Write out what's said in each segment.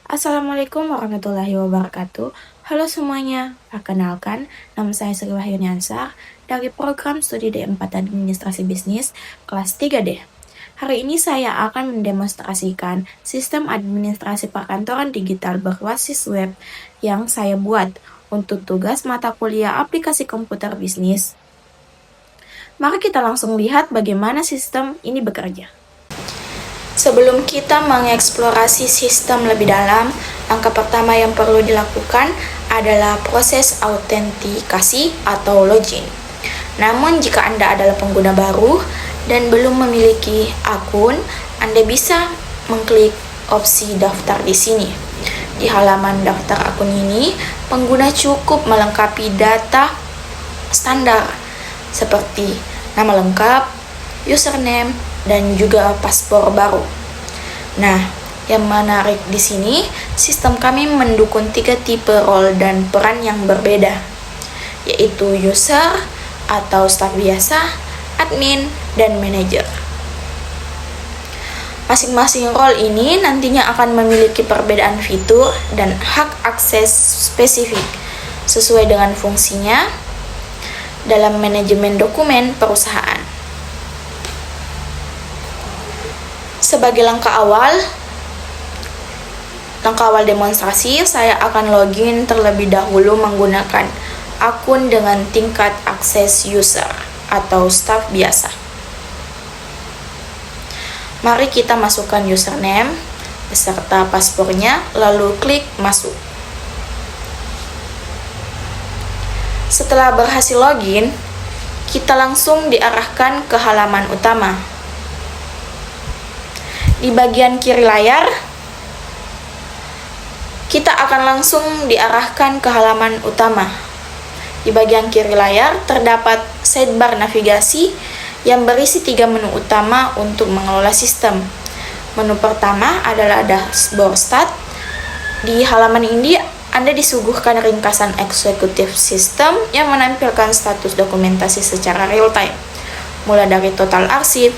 Assalamualaikum warahmatullahi wabarakatuh. Halo semuanya, perkenalkan, nama saya Sri Wahyuniansah dari program studi D4 Administrasi Bisnis kelas 3D. Hari ini saya akan mendemonstrasikan sistem administrasi perkantoran digital berbasis web yang saya buat untuk tugas mata kuliah aplikasi komputer bisnis. Mari kita langsung lihat bagaimana sistem ini bekerja. Sebelum kita mengeksplorasi sistem lebih dalam, langkah pertama yang perlu dilakukan adalah proses autentikasi atau login. Namun jika Anda adalah pengguna baru dan belum memiliki akun, Anda bisa mengklik opsi daftar di sini. Di halaman daftar akun ini, pengguna cukup melengkapi data standar seperti nama lengkap, username, dan juga paspor baru. Nah, yang menarik di sini, sistem kami mendukung 3 tipe role dan peran yang berbeda, yaitu user atau staf biasa, admin, dan manajer. Masing-masing role ini nantinya akan memiliki perbedaan fitur dan hak akses spesifik sesuai dengan fungsinya dalam manajemen dokumen perusahaan. Sebagai langkah awal demonstrasi, saya akan login terlebih dahulu menggunakan akun dengan tingkat akses user atau staf biasa. Mari kita masukkan username beserta paspornya, lalu klik masuk. Setelah berhasil login, kita langsung diarahkan ke halaman utama. Di bagian kiri layar, kita akan langsung diarahkan ke halaman utama. Di bagian kiri layar terdapat sidebar navigasi yang berisi 3 menu utama untuk mengelola sistem. Menu pertama adalah dashboard start. Di halaman ini Anda disuguhkan ringkasan eksekutif sistem yang menampilkan status dokumentasi secara real time, mulai dari total arsip,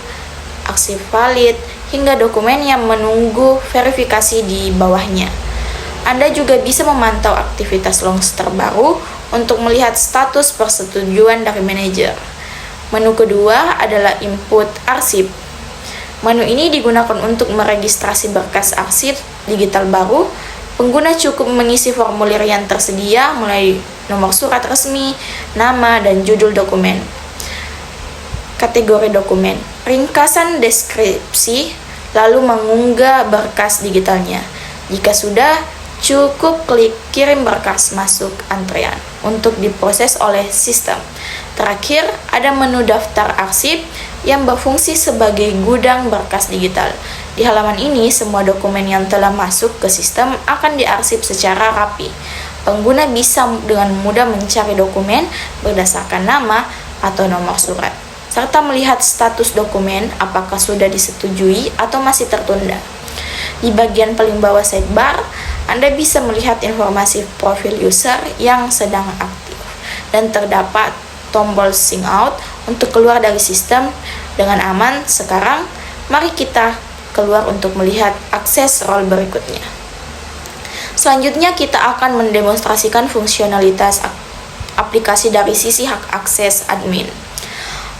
arsip valid, hingga dokumen yang menunggu verifikasi di bawahnya. Anda juga bisa memantau aktivitas logs terbaru untuk melihat status persetujuan dari manajer. Menu kedua adalah input arsip. Menu ini digunakan untuk meregistrasi berkas arsip digital baru. Pengguna cukup mengisi formulir yang tersedia, mulai nomor surat resmi, nama, dan judul dokumen. Kategori dokumen, ringkasan deskripsi, lalu mengunggah berkas digitalnya. Jika sudah, cukup klik kirim berkas masuk antrean untuk diproses oleh sistem. Terakhir, ada menu daftar arsip yang berfungsi sebagai gudang berkas digital. Di halaman ini, semua dokumen yang telah masuk ke sistem akan diarsip secara rapi. Pengguna bisa dengan mudah mencari dokumen berdasarkan nama atau nomor surat, serta melihat status dokumen apakah sudah disetujui atau masih tertunda. Di bagian paling bawah sidebar, Anda bisa melihat informasi profil user yang sedang aktif, dan terdapat tombol sign out untuk keluar dari sistem dengan aman. Sekarang, mari kita keluar untuk melihat akses role berikutnya. Selanjutnya, kita akan mendemonstrasikan fungsionalitas aplikasi dari sisi hak akses admin.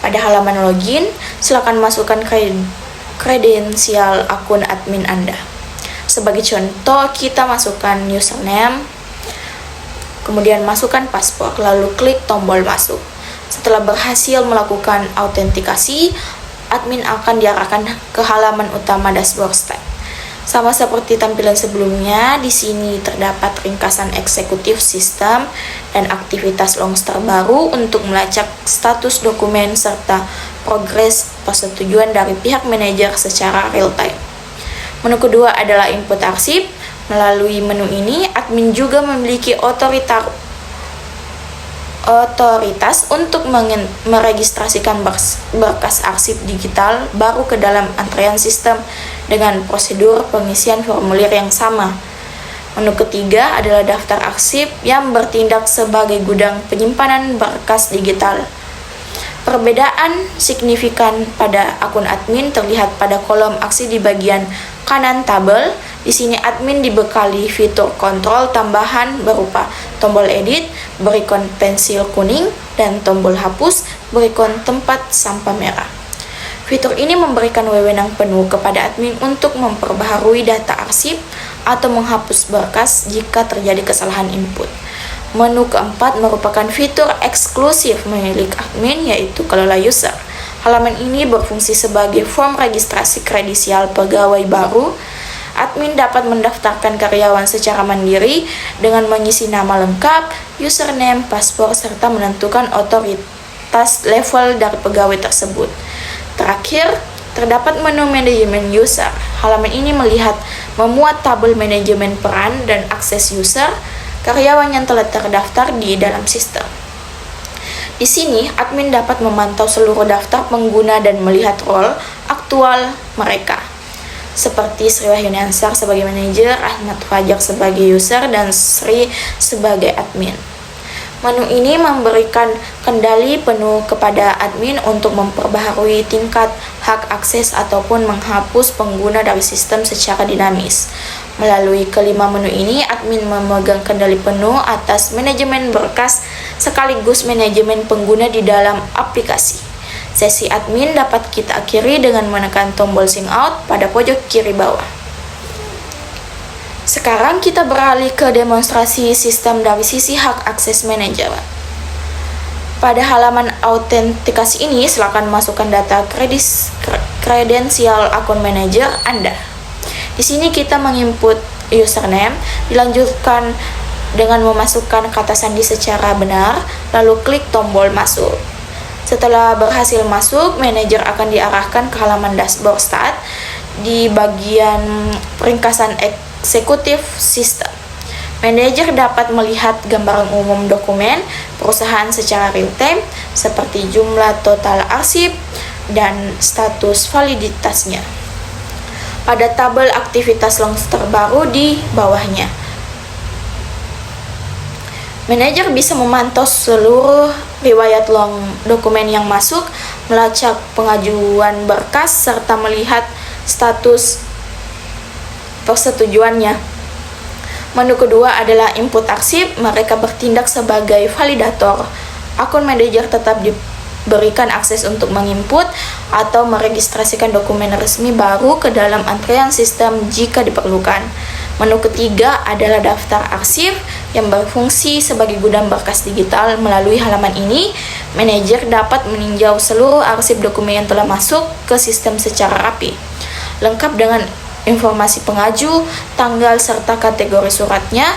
Pada halaman login, silakan masukkan kredensial akun admin Anda. Sebagai contoh, kita masukkan username, kemudian masukkan paspor, lalu klik tombol masuk. Setelah berhasil melakukan autentikasi, admin akan diarahkan ke halaman utama dashboard start. Sama seperti tampilan sebelumnya, di sini terdapat ringkasan eksekutif sistem dan aktivitas logs terbaru untuk melacak status dokumen serta progres persetujuan dari pihak manajer secara real time. Menu kedua adalah input arsip. Melalui menu ini, admin juga memiliki otoritas untuk meregistrasikan berkas arsip digital baru ke dalam antrean sistem dengan prosedur pengisian formulir yang sama. Menu ketiga adalah daftar arsip yang bertindak sebagai gudang penyimpanan berkas digital. Perbedaan signifikan pada akun admin terlihat pada kolom aksi di bagian kanan tabel Di sini admin dibekali fitur kontrol tambahan berupa tombol edit, berikon pensil kuning, dan tombol hapus, berikon tempat sampah merah. Fitur ini memberikan wewenang penuh kepada admin untuk memperbaharui data arsip atau menghapus berkas jika terjadi kesalahan input. Menu keempat merupakan fitur eksklusif milik admin, yaitu kelola user. Halaman ini berfungsi sebagai form registrasi kredensial pegawai baru. Admin dapat mendaftarkan karyawan secara mandiri dengan mengisi nama lengkap, username, paspor, serta menentukan otoritas level dari pegawai tersebut. Terakhir, terdapat menu manajemen user. Halaman ini memuat tabel manajemen peran dan akses user karyawan yang telah terdaftar di dalam sistem. Di sini, admin dapat memantau seluruh daftar pengguna dan melihat role aktual mereka, seperti Sri Wahyuni Ansar sebagai manajer, Ahmad Fajar sebagai user, dan Sri sebagai admin. Menu ini memberikan kendali penuh kepada admin untuk memperbaharui tingkat hak akses ataupun menghapus pengguna dari sistem secara dinamis. Melalui kelima menu ini, admin memegang kendali penuh atas manajemen berkas sekaligus manajemen pengguna di dalam aplikasi. Sesi admin dapat kita akhiri dengan menekan tombol sign out pada pojok kiri bawah. Sekarang kita beralih ke demonstrasi sistem dari sisi hak akses manajer. Pada halaman autentikasi ini, silakan masukkan data kredensial akun manajer Anda. Di sini kita menginput username, dilanjutkan dengan memasukkan kata sandi secara benar, lalu klik tombol masuk. Setelah berhasil masuk, manajer akan diarahkan ke halaman dashboard start di bagian ringkasan eksekutif sistem. Manajer dapat melihat gambaran umum dokumen perusahaan secara real-time seperti jumlah total arsip dan status validitasnya. Pada tabel aktivitas logs terbaru di bawahnya, manajer bisa memantau seluruh riwayat log dokumen yang masuk, melacak pengajuan berkas, serta melihat status persetujuannya. Menu kedua adalah input arsip. Mereka bertindak sebagai validator. Akun manajer tetap diberikan akses untuk menginput atau meregistrasikan dokumen resmi baru ke dalam antrean sistem jika diperlukan. Menu ketiga adalah daftar arsip yang berfungsi sebagai gudang berkas digital. Melalui halaman ini, manajer dapat meninjau seluruh arsip dokumen yang telah masuk ke sistem secara rapi, lengkap dengan informasi pengaju, tanggal, serta kategori suratnya.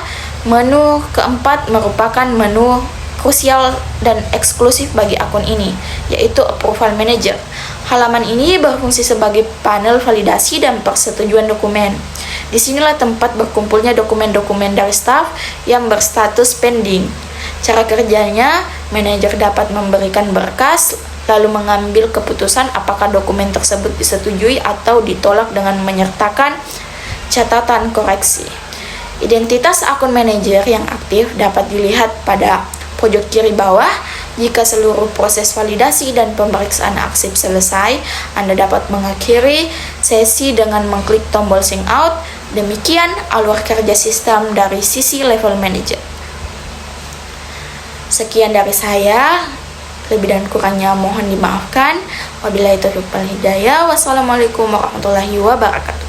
Menu keempat merupakan menu krusial dan eksklusif bagi akun ini, yaitu Approval Manager. Halaman ini berfungsi sebagai panel validasi dan persetujuan dokumen. Disinilah tempat berkumpulnya dokumen-dokumen dari staf yang berstatus pending. Cara kerjanya, manajer dapat memberikan berkas, lalu mengambil keputusan apakah dokumen tersebut disetujui atau ditolak dengan menyertakan catatan koreksi. Identitas akun manajer yang aktif dapat dilihat pada pojok kiri bawah. Jika seluruh proses validasi dan pemeriksaan arsip selesai, Anda dapat mengakhiri sesi dengan mengklik tombol sign out. Demikian alur kerja sistem dari sisi level manager. Sekian dari saya. Lebih dan kurangnya mohon dimaafkan. Wabillahi taufiq wal hidayah. Wassalamualaikum warahmatullahi wabarakatuh.